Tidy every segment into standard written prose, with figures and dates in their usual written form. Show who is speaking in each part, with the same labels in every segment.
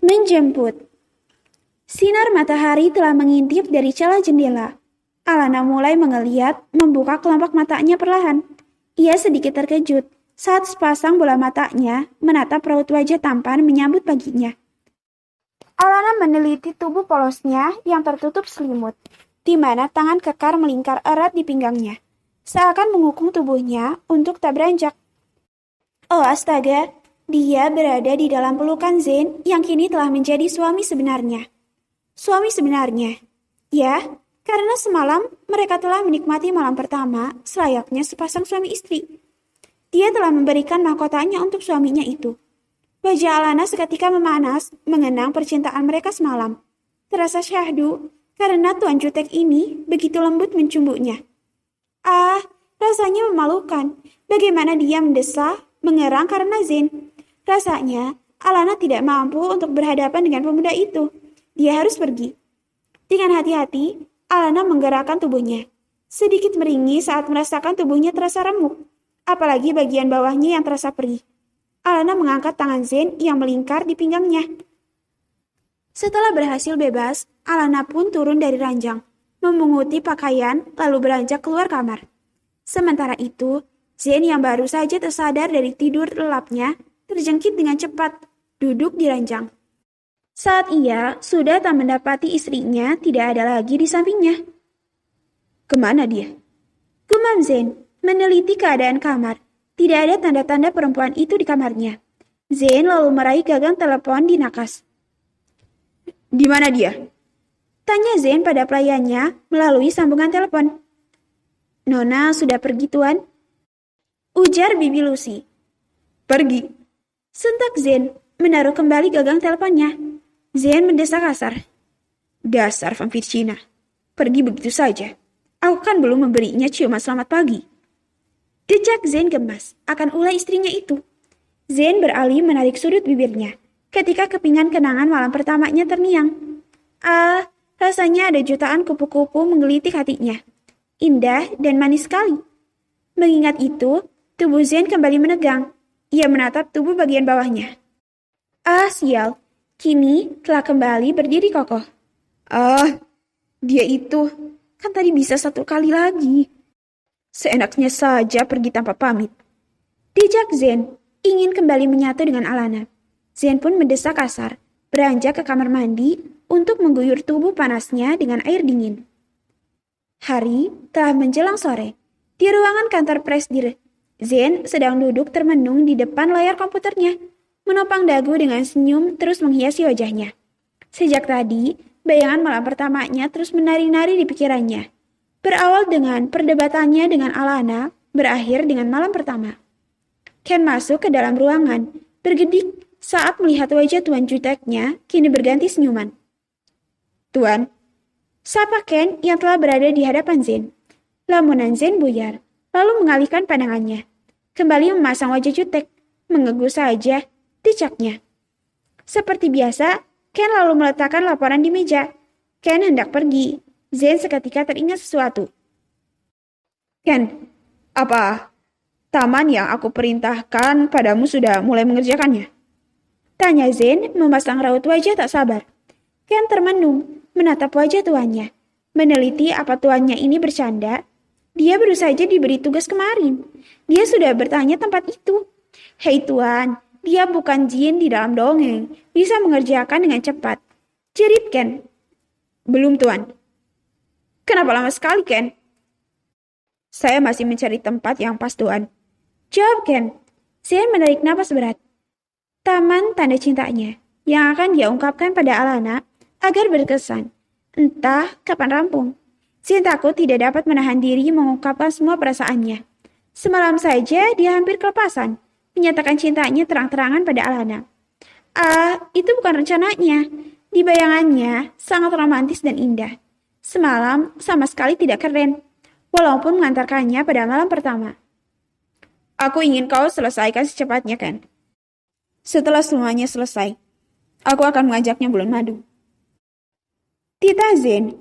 Speaker 1: Menjemput. Sinar matahari telah mengintip dari celah jendela. Alana mulai mengeliat, membuka kelopak matanya perlahan. Ia sedikit terkejut saat sepasang bola matanya menatap raut wajah tampan menyambut paginya. Alana meneliti tubuh polosnya yang tertutup selimut, di mana tangan kekar melingkar erat di pinggangnya, seakan mengukung tubuhnya untuk tak beranjak. Oh astaga, dia berada di dalam pelukan Zain yang kini telah menjadi suami sebenarnya. Suami sebenarnya, ya, karena semalam mereka telah menikmati malam pertama selayaknya sepasang suami istri. Dia telah memberikan mahkotanya untuk suaminya itu. Wajah Alana seketika memanas mengenang percintaan mereka semalam. Terasa syahdu karena Tuan Jutek ini begitu lembut mencumbuknya. Ah, rasanya memalukan. Bagaimana dia mendesah, mengerang karena Zain. Rasanya Alana tidak mampu untuk berhadapan dengan pemuda itu. Dia harus pergi. Dengan hati-hati, Alana menggerakkan tubuhnya. Sedikit meringis saat merasakan tubuhnya terasa remuk. Apalagi bagian bawahnya yang terasa perih. Alana mengangkat tangan Zain yang melingkar di pinggangnya. Setelah berhasil bebas, Alana pun turun dari ranjang, memunguti pakaian lalu beranjak keluar kamar. Sementara itu, Zain yang baru saja tersadar dari tidur lelapnya, terjangkit dengan cepat, duduk di ranjang. Saat ia sudah tak mendapati istrinya tidak ada lagi di sampingnya. Kemana dia? Gumam Zain, meneliti keadaan kamar. Tidak ada tanda-tanda perempuan itu di kamarnya. Zain lalu meraih gagang telepon di nakas. Di mana dia? Tanya Zain pada pelayannya melalui sambungan telepon. Nona sudah pergi, Tuan. Ujar Bibi Lucy. Pergi. Sentak Zain, menaruh kembali gagang teleponnya. Zain mendesah kasar. Dasar vampir Cina. Pergi begitu saja. Aku kan belum memberinya ciuman selamat pagi. Dejak Zain gemas akan ulah istrinya itu. Zain beralih menarik sudut bibirnya ketika kepingan kenangan malam pertamanya terngiang. Ah, rasanya ada jutaan kupu-kupu menggelitik hatinya. Indah dan manis sekali. Mengingat itu, tubuh Zain kembali menegang. Ia menatap tubuh bagian bawahnya. Ah, sial. Kini telah kembali berdiri kokoh. Ah, dia itu kan tadi bisa satu kali lagi. Seenaknya saja pergi tanpa pamit. Dejak Zain ingin kembali menyatu dengan Alana. Zain pun mendesak kasar, beranjak ke kamar mandi untuk mengguyur tubuh panasnya dengan air dingin. Hari telah menjelang sore. Di ruangan kantor presdir, Zain sedang duduk termenung di depan layar komputernya, menopang dagu dengan senyum terus menghiasi wajahnya. Sejak tadi, bayangan malam pertamanya terus menari-nari di pikirannya. Berawal dengan perdebatannya dengan Alana, berakhir dengan malam pertama. Ken masuk ke dalam ruangan, bergedik saat melihat wajah Tuan Juteknya kini berganti senyuman. Tuan, sapa Ken yang telah berada di hadapan Zain. Lamunan Zain buyar, lalu mengalihkan pandangannya. Kembali memasang wajah Jutek, mengeguh saja, dicaknya. Seperti biasa, Ken lalu meletakkan laporan di meja. Ken hendak pergi. Zain seketika teringat sesuatu. Ken, apa taman yang aku perintahkan padamu sudah mulai mengerjakannya? Tanya Zain memasang raut wajah tak sabar. Ken termenung, menatap wajah tuannya. Meneliti apa tuannya ini bercanda. Dia baru saja diberi tugas kemarin. Dia sudah bertanya tempat itu. Hei tuan, dia bukan jin di dalam dongeng. Bisa mengerjakan dengan cepat. Jerit Ken. Belum tuan. Kenapa lama sekali, Ken? Saya masih mencari tempat yang pas, Tuan. Jawab Ken. Zain menarik napas berat. Taman tanda cintanya yang akan dia ungkapkan pada Alana agar berkesan. Entah kapan rampung. Zain takut tidak dapat menahan diri mengungkapkan semua perasaannya. Semalam saja dia hampir kelepasan, menyatakan cintanya terang-terangan pada Alana. Ah, itu bukan rencananya. Di bayangannya sangat romantis dan indah. Semalam sama sekali tidak keren, walaupun mengantarkannya pada malam pertama. Aku ingin kau selesaikan secepatnya, Ken. Setelah semuanya selesai, aku akan mengajaknya bulan madu. Tita Zain.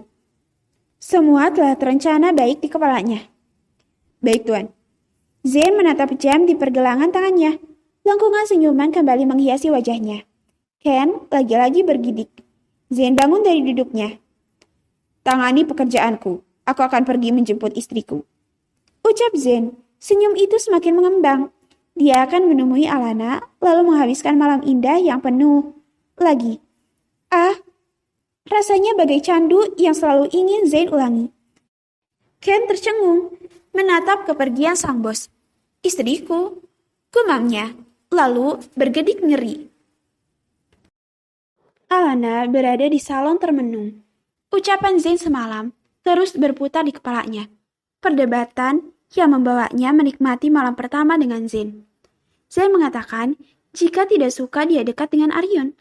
Speaker 1: Semua telah terencana baik di kepalanya. Baik, Tuan. Zain menatap jam di pergelangan tangannya. Lengkungan senyuman kembali menghiasi wajahnya. Ken lagi-lagi bergidik. Zain bangun dari duduknya. Tangani pekerjaanku. Aku akan pergi menjemput istriku. Ucap Zain. Senyum itu semakin mengembang. Dia akan menemui Alana, lalu menghabiskan malam indah yang penuh. Lagi. Rasanya bagai candu yang selalu ingin Zain ulangi. Ken tercengung, menatap kepergian sang bos. Istriku, gumamnya, lalu bergedik ngeri. Alana berada di salon termenung. Ucapan Zain semalam terus berputar di kepalanya. Perdebatan yang membawanya menikmati malam pertama dengan Zain. Zain mengatakan jika tidak suka dia dekat dengan Arion.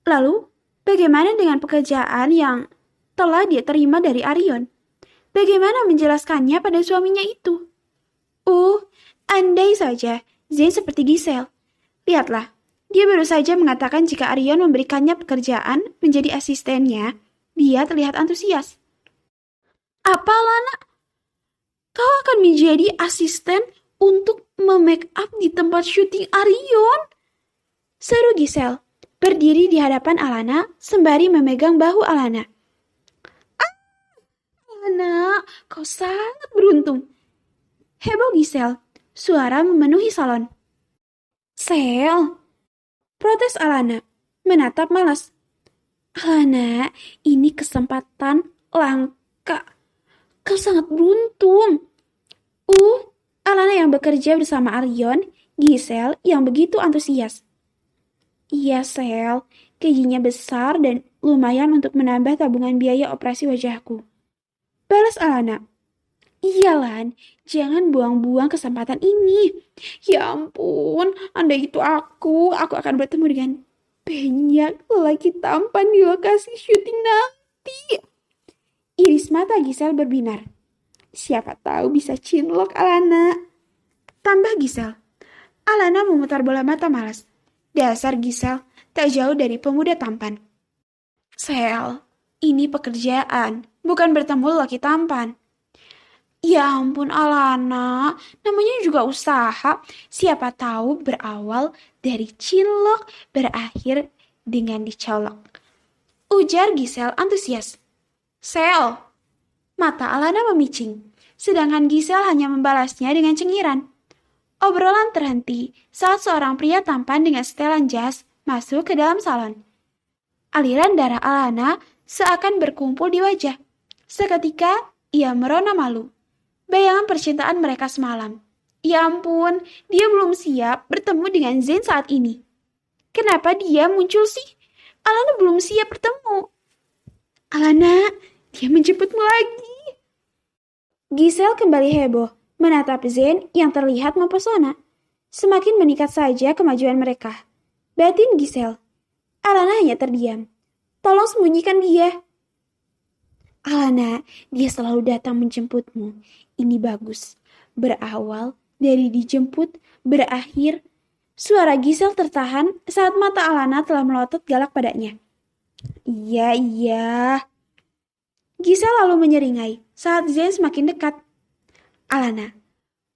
Speaker 1: Lalu, bagaimana dengan pekerjaan yang telah dia terima dari Arion? Bagaimana menjelaskannya pada suaminya itu? Andai saja Zain seperti Giselle. Lihatlah, dia baru saja mengatakan jika Arion memberikannya pekerjaan menjadi asistennya, dia terlihat antusias. Apa, Lana? Kau akan menjadi asisten untuk memake up di tempat syuting Arion? Seru Giselle, berdiri di hadapan Alana sembari memegang bahu Alana. Alana, kau sangat beruntung. Heboh Giselle, suara memenuhi salon. Sel, protes Alana, menatap malas. Alana, ini kesempatan langka. Kau sangat beruntung. Alana yang bekerja bersama Arion, Giselle yang begitu antusias. Iya, Sel, gajinya besar dan lumayan untuk menambah tabungan biaya operasi wajahku. Balas Alana. Iya, Lan, jangan buang-buang kesempatan ini. Ya ampun, andai itu aku akan bertemu dengan banyak lelaki tampan di lokasi syuting nanti. Iris mata Giselle berbinar. Siapa tahu bisa cinlok Alana. Tambah Giselle. Alana memutar bola mata malas. Dasar Giselle tak jauh dari pemuda tampan. Sel, ini pekerjaan, bukan bertemu lelaki tampan. Ya ampun Alana, namanya juga usaha. Siapa tahu berawal dari cinlok, berakhir dengan dicolok. Ujar Giselle antusias. Sel, mata Alana memicing, sedangkan Giselle hanya membalasnya dengan cengiran. Obrolan terhenti saat seorang pria tampan dengan setelan jas masuk ke dalam salon. Aliran darah Alana seakan berkumpul di wajah. Seketika ia merona malu. Bayangan percintaan mereka semalam. Ya ampun, dia belum siap bertemu dengan Zain saat ini. Kenapa dia muncul sih? Alana belum siap bertemu. Alana, dia menjemputmu lagi. Giselle kembali heboh, menatap Zain yang terlihat mempesona. Semakin meningkat saja kemajuan mereka. Batin Giselle. Alana hanya terdiam. Tolong sembunyikan dia. Alana, dia selalu datang menjemputmu. Ini bagus. Berawal dari dijemput, berakhir. Suara Giselle tertahan saat mata Alana telah melotot galak padanya. Iya. Giselle lalu menyeringai saat Zain semakin dekat. Alana,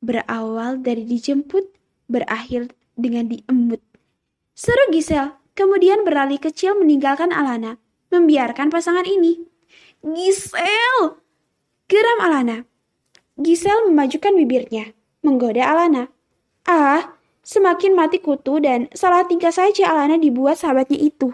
Speaker 1: berawal dari dijemput, berakhir dengan diemut. Seru Giselle, kemudian beralih kecil meninggalkan Alana, membiarkan pasangan ini. Giselle! Geram Alana. Giselle memajukan bibirnya, menggoda Alana. Semakin mati kutu dan salah tingkah saja Alana dibuat sahabatnya itu.